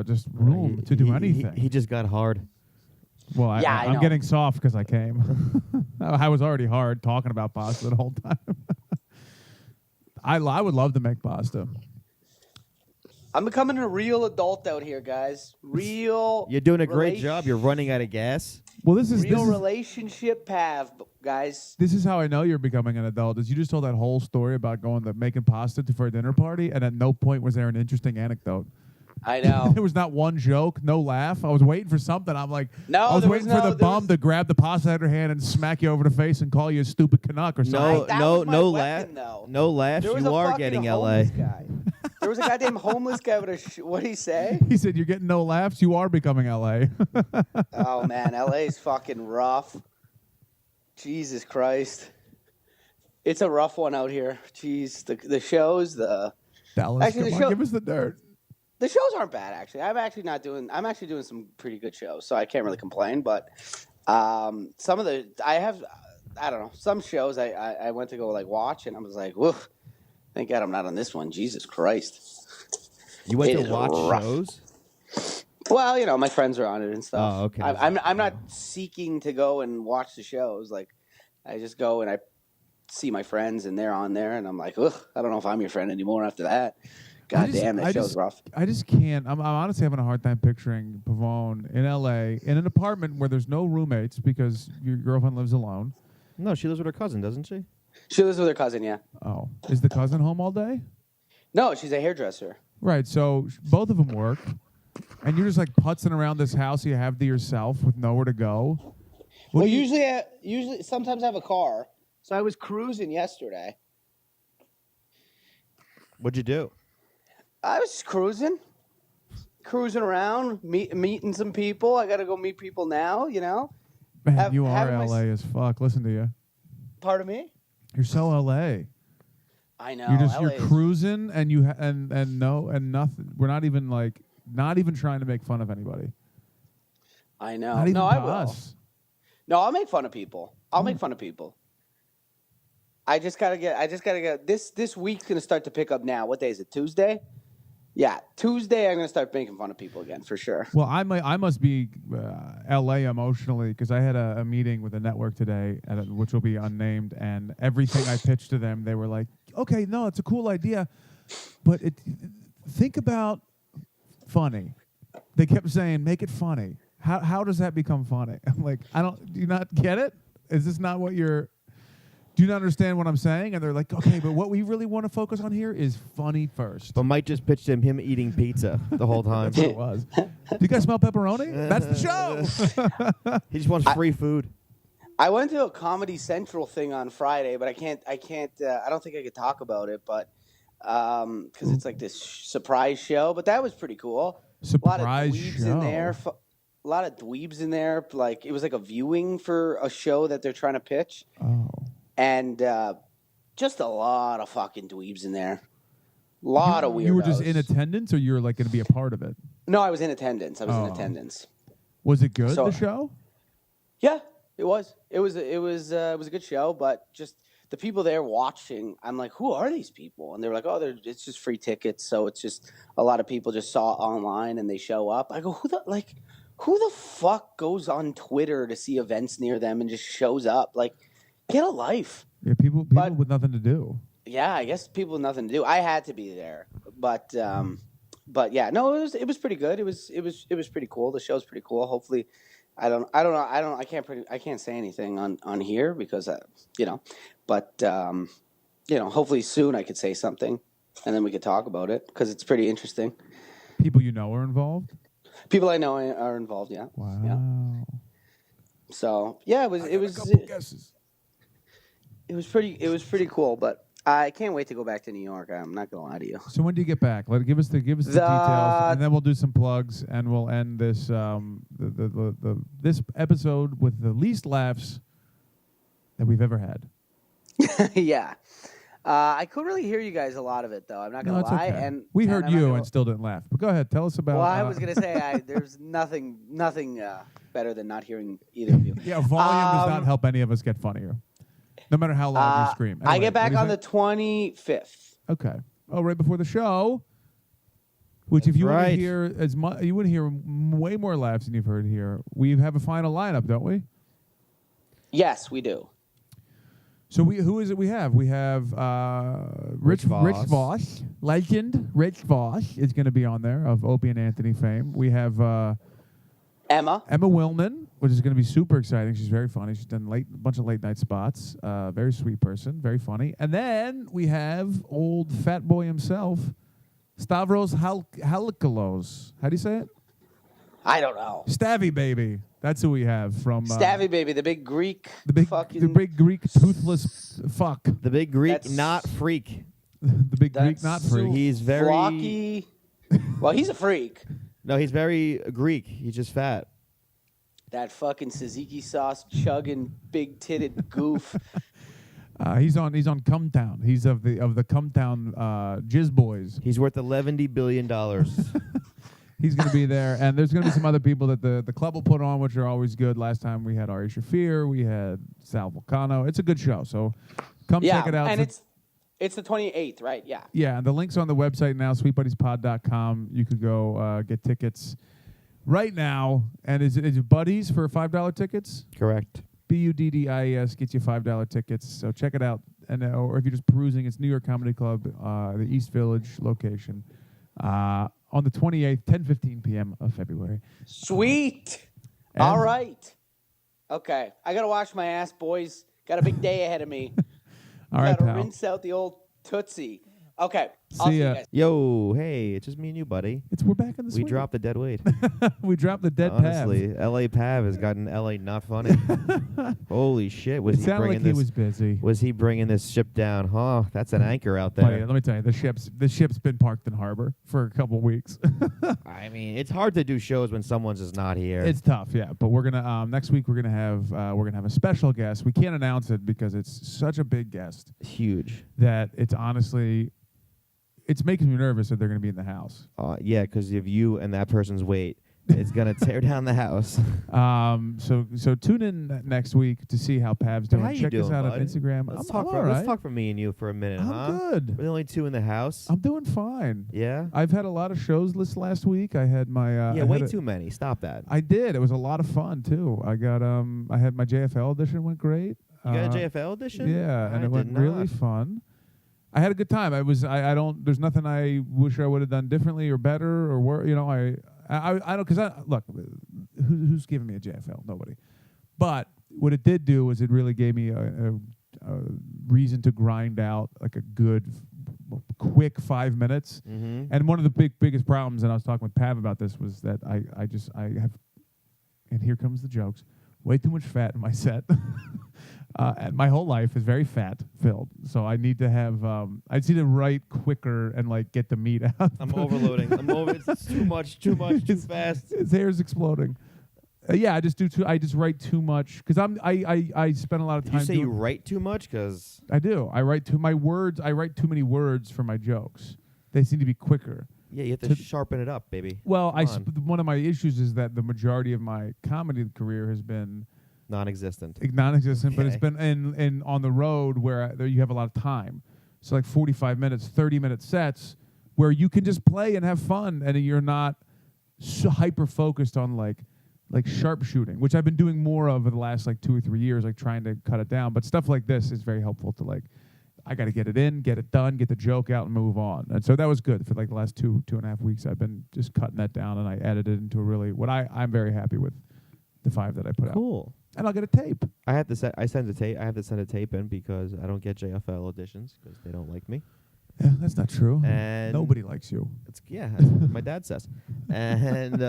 just room to do anything. He just got hard. Well, I'm I'm getting soft because I came. I was already hard talking about pasta the whole time. I would love to make pasta. I'm becoming a real adult out here, guys. Real. You're doing a great job. You're running out of gas. Well, this is relationship path, guys. This is how I know you're becoming an adult. Is you just told that whole story about making pasta for a dinner party, and at no point was there an interesting anecdote. I know. There was not one joke, no laugh. I was waiting for something. I'm like, no, I was waiting for the bum to grab the pasta out of her hand and smack you over the face and call you a stupid Canuck or something. No laughs. No laughs. You are getting LA. There was a goddamn homeless guy with what'd he say? He said, "You're getting no laughs. You are becoming LA." Oh man, LA's fucking rough. Jesus Christ, it's a rough one out here. Jeez, the shows, Dallas, actually, give us the dirt. The shows aren't bad, actually. I'm actually doing some pretty good shows, so I can't really complain. But some shows I went to go watch, and I was like, woof, thank God I'm not on this one. Jesus Christ. You went to watch shows? Well, my friends are on it and stuff. Oh, okay. I'm not seeking to go and watch the shows. Like, I just go and I see my friends, and they're on there, and I'm like, ugh, I don't know if I'm your friend anymore after that. God damn, that show's rough. I just can't. I'm honestly having a hard time picturing Pavone in L.A. in an apartment where there's no roommates because your girlfriend lives alone. No, she lives with her cousin, doesn't she? She lives with her cousin, yeah. Oh. Is the cousin home all day? No, she's a hairdresser. Right, so both of them work, and you're just putzing around this house you have to yourself with nowhere to go. Usually, sometimes I have a car. So I was cruising yesterday. What'd you do? I was just cruising around, meeting some people. I got to go meet people now, Man, you are LA as fuck. Listen to you. Pardon me? You're so LA. I know. You're cruising and and nothing. We're not even not even trying to make fun of anybody. I know. Not even No, to I will. us. No, I'll make fun of people. I'll make fun of people. I just gotta get. This week's gonna start to pick up now. What day is it? Tuesday. Yeah, Tuesday. I'm gonna start making fun of people again for sure. Well, I must be L.A. emotionally because I had a meeting with a network today, which will be unnamed, and everything I pitched to them, they were like, "Okay, no, it's a cool idea, but think about funny." They kept saying, "Make it funny." How does that become funny? I'm like, do you not get it? Is this not what you're? Do you not understand what I'm saying? And they're like, okay, but what we really want to focus on here is funny first. But Mike just pitched him eating pizza the whole time. That's what it was. Do you guys smell pepperoni? That's the show. He just wants free food. I went to a Comedy Central thing on Friday, but I can't. I don't think I could talk about it, but because it's like this surprise show. But that was pretty cool. Surprise a lot of dweebs show. in there. A lot of dweebs in there. Like it was like a viewing for a show that they're trying to pitch. Oh. And just a lot of fucking dweebs in there. A lot of weirdos. You were just in attendance, or you were like going to be a part of it? No, I was in attendance. In attendance. Was it good, the show? Yeah, it was. It was a good show, but just the people there watching, I'm like, who are these people? And they were like, oh, it's just free tickets, so it's just a lot of people just saw it online and they show up. I go, who the fuck goes on Twitter to see events near them and just shows up? Like, get a life. Yeah, people with nothing to do. Yeah, I guess people with nothing to do. I had to be there, but yeah, no, it was pretty good. It was pretty cool. The show's pretty cool. Hopefully, I can't say anything on here because but hopefully soon I could say something, and then we could talk about it because it's pretty interesting. People you know are involved. People I know are involved. Yeah. Wow. Yeah. So yeah, it was. Guesses. It was pretty cool, but I can't wait to go back to New York. I'm not gonna lie to you. So when do you get back? Give us the details, and then we'll do some plugs, and we'll end this this episode with the least laughs that we've ever had. Yeah, I couldn't really hear you guys a lot of it though. I'm not gonna lie. Okay. And we heard you and still didn't laugh. But go ahead, tell us about. Well, I was gonna say there's nothing better than not hearing either of you. Yeah, volume does not help any of us get funnier. No matter how loud you scream. Anyway, I get back on the 25th. Okay. Oh, right before the show. Which, if you want to hear as much, you want to hear way more laughs than you've heard here. We have a final lineup, don't we? Yes, we do. So who is it? We have Rich Voss, legend. Rich Voss is going to be on there of Opie and Anthony fame. We have Emma Willman, which is going to be super exciting. She's very funny. She's done a bunch of late night spots. Very sweet person, very funny. And then we have old fat boy himself, Stavros Halikalos. How do you say it? I don't know. Stavy Baby. That's who we have from Stavy Baby, the big Greek, the big Greek toothless fuck. The big Greek not freak. The big Greek not freak. He's very flocky. Well, he's a freak. No, he's very Greek. He's just fat. That fucking tzatziki sauce chugging, big titted goof. He's on Cumtown. He's of the Cumtown Jizz Boys. He's worth $11 billion. He's going to be there, and there's going to be some other people that the club will put on, which are always good. Last time we had Ari Shafir, we had Sal Vulcano. It's a good show, so come check it out. And it's the 28th, right? Yeah. Yeah, and the link's on the website now, sweetbuddiespod.com. You could go get tickets right now. And is it Buddies for $5 tickets? Correct. BUDDIES gets you $5 tickets. So check it out. And or if you're just perusing, it's New York Comedy Club, the East Village location, on the 28th, 10:15 p.m. of February. Sweet. All right. Okay. I got to wash my ass, boys. Got a big day ahead of me. All right, got to pal. rinse out the old Tootsie. Okay. See ya. You guys. Yo, hey, it's just me and you, buddy. We're back in the swing. We dropped the dead weight. We dropped the dead Honestly, LA Pav has gotten LA not funny. Holy shit. Was It sounded like he was busy. Was he bringing this ship down? Huh? That's an anchor out Oh, there. yeah, let me tell you, the ship's been parked in harbor for a couple weeks. I mean, it's hard to do shows when someone's just not here. It's tough, yeah. But we're gonna next week we're gonna have a special guest. We can't announce it because it's such a big guest huge. that it's honestly it's making me nervous that they're going to be in the house. Yeah, because if you and that person's weight, it's gonna tear down the house. So tune in next week to see how Pav's doing. How you Check doing, us out bud? on Instagram. Let's I'm talk. all right. Let's talk for me and you for a minute, huh? I'm good. We're the only two in the house. I'm doing fine. Yeah. I've had a lot of shows this last week. I had my way too many. Stop that. I did. It was a lot of fun too. I got I had my JFL audition, went great. You got a JFL audition? Yeah, and it went really fun. I had a good time. I don't. There's nothing I wish I would have done differently or better or worse. You know, I don't, because look, who's giving me a JFL? Nobody. But what it did do was it really gave me a reason to grind out like a good, quick 5 minutes. Mm-hmm. And one of the biggest problems, and I was talking with Pav about this, was that I have, and here comes the jokes, way too much fat in my set. And my whole life is very fat filled, so I need to have. I just need to write quicker and like get the meat out. I'm overloading. It's too much, too fast. His hair's exploding. Yeah, I just write too much because I spend a lot of time. Did you say you write too much? Because I do. I write my words. I write too many words for my jokes. They seem to be quicker. Yeah, you have to sharpen it up, baby. Well, one of my issues is that the majority of my comedy career has been non-existent, okay. But it's been in on the road where you have a lot of time. So like 45 minutes, 30-minute sets where you can just play and have fun, and you're not so hyper focused on like sharpshooting, which I've been doing more of in the last like 2 or 3 years, like trying to cut it down. But stuff like this is very helpful to like, I got to get it in, get it done, get the joke out, and move on. And so that was good for like the last 2.5 weeks. I've been just cutting that down, and I edited it into a really I'm very happy with the 5 that I put out. Cool. And I'll get a tape. I have to send a tape in because I don't get JFL auditions because they don't like me. Yeah, that's not true. And nobody likes you. That's what my dad says. And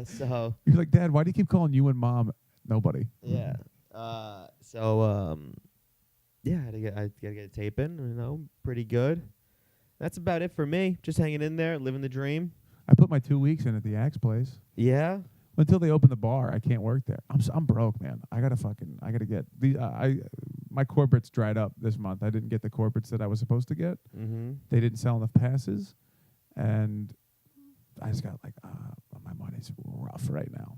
so you're like, Dad, why do you keep calling you and Mom nobody? Yeah. I gotta get a tape in. You know, pretty good. That's about it for me. Just hanging in there, living the dream. I put my 2 weeks in at the Axe place. Yeah. Until they open the bar, I can't work there. I'm broke, man. I gotta get the my corporates dried up this month. I didn't get the corporates that I was supposed to get. Mm-hmm. They didn't sell enough passes, and I just got like my money's rough right now.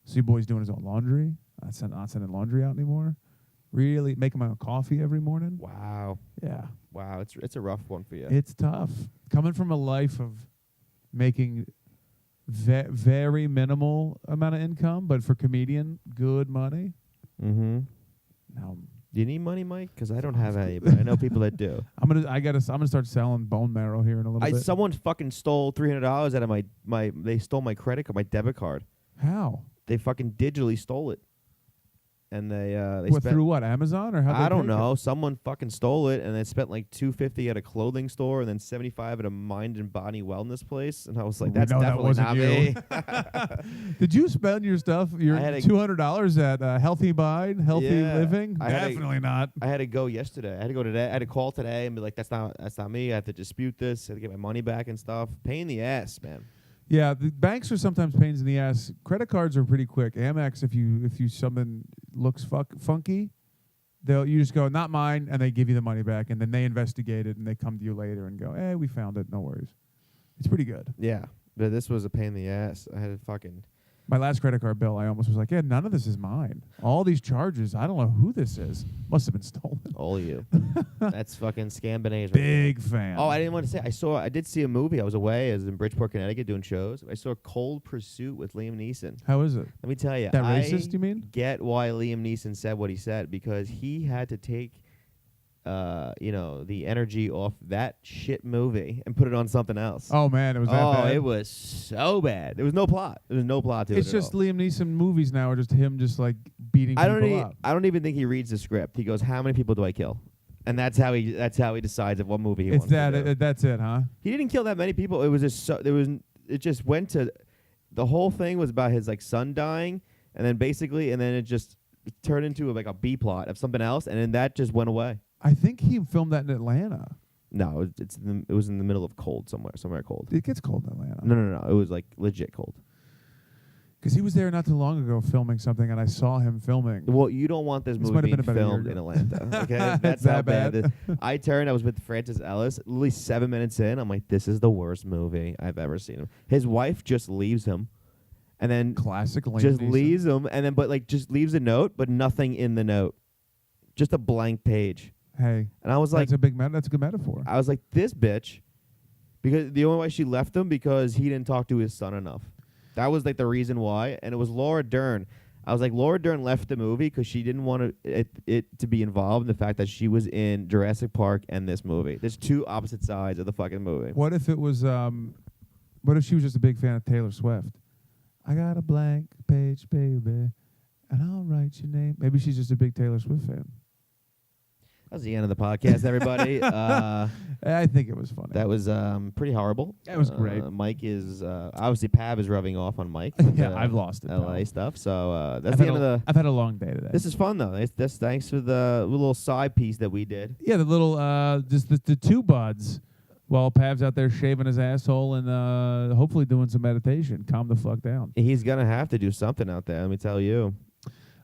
See, boy's doing his own laundry. I'm not sending laundry out anymore. Really making my own coffee every morning. Wow. Yeah. Wow. It's a rough one for you. It's tough coming from a life of making very minimal amount of income, but for comedian, good money. Mm-hmm. Now, do you need money, Mike? Because I don't have any, but I know people that do. I'm gonna start selling bone marrow here in a little bit. Someone fucking stole $300 out of my. They stole my credit card, my debit card. How? They fucking digitally stole it. And they what, through what, Amazon or how? I don't know. Someone fucking stole it, and they spent like $250 at a clothing store, and then $75 at a mind and body wellness place. And I was like, that's definitely not me. Did you spend your stuff, your $200 at Healthy Mind, Healthy Living? Definitely not. I had to go yesterday. I had to go today. I had to call today and be like, that's not me. I have to dispute this. I have to get my money back and stuff. Pain in the ass, man. Yeah, the banks are sometimes pains in the ass. Credit cards are pretty quick. Amex, if you something looks funky, you just go, not mine, and they give you the money back, and then they investigate it, and they come to you later and go, hey, we found it, no worries. It's pretty good. Yeah, but this was a pain in the ass. I had to fucking... My last credit card bill, I almost was like, yeah, none of this is mine. All these charges, I don't know who this is. Must have been stolen. All of you. That's fucking scambinase. Big fan. Oh, I didn't want to say. I did see a movie. I was away. I was in Bridgeport, Connecticut doing shows. I saw Cold Pursuit with Liam Neeson. How is it? Let me tell you. That racist, you mean? Get why Liam Neeson said what he said, because he had to take the energy off that shit movie and put it on something else. Oh man, it was that bad. Oh, it was so bad. There was no plot. There was no plot to it. It's just Liam Neeson movies now are just him just like beating people up. I don't even think he reads the script. He goes, "How many people do I kill?" And that's how he decides of what movie he wants to do. That's it, huh? He didn't kill that many people. It was just it just went to the whole thing was about his like son dying, and then it just turned into like a B plot of something else, and then that just went away. I think he filmed that in Atlanta. No, it was in the middle of cold somewhere cold. It gets cold in Atlanta. No. It was like legit cold. Because he was there not too long ago filming something, and I saw him filming. Well, you don't want this movie might have being been about a year filmed ago. in Atlanta. Okay, that's that how bad. bad? I turned. I was with Francis Ellis. Literally 7 minutes in, I'm like, this is the worst movie I've ever seen. His wife just leaves him, and then Classic Liam just Neeson. leaves him, and then just leaves a note, but nothing in the note, just a blank page. Hey, And I was like, that's a good metaphor. I was like, this bitch, because the only way she left him because he didn't talk to his son enough. That was like the reason why, and it was Laura Dern. I was like, Laura Dern left the movie because she didn't want it to be involved in the fact that she was in Jurassic Park and this movie. There's two opposite sides of the fucking movie. What if it was? What if she was just a big fan of Taylor Swift? I got a blank page, baby, and I'll write your name. Maybe she's just a big Taylor Swift fan. That was the end of the podcast, everybody. I think it was funny. That was pretty horrible. That was great. Mike is obviously Pav is rubbing off on Mike. Yeah, I've lost it. LA pal. stuff. So that's the end of the. I've had a long day today. This is fun though. This thanks for the little side piece that we did. Yeah, the little just the two buds, while Pav's out there shaving his asshole and hopefully doing some meditation. Calm the fuck down. He's gonna have to do something out there. Let me tell you.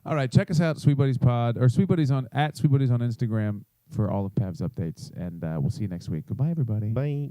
All right, check us out, Sweet Buddies Pod or Sweet Buddies at Sweet Buddies on Instagram for all of Pav's updates, and we'll see you next week. Goodbye, everybody. Bye.